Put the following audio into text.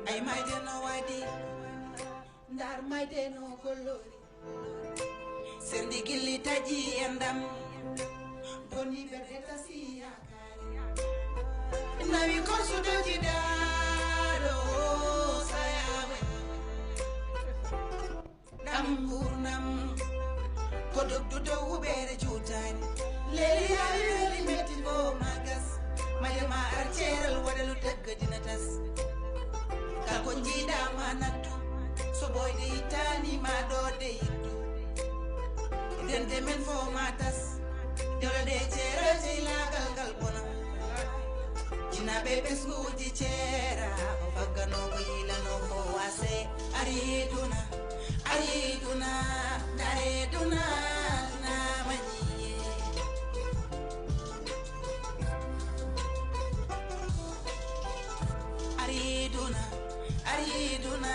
ay mayde no wadi ndar mayde no kolori sendi gilli taji endam boni berde tasiya kare nawi konsudoji daro sayawe dam burnam kodok dudo ubere jutani leli yawi leli meti bo magas mayama arceral wadalu degga dina tas kalko jiida manatu so boyde itani ma do de yiddu dende men fo matas dole de cera jilagal gal bona jina bebe skuji cera fagano ko yilano ko wase ariduna ariduna dareduna na mani ariduna ariduna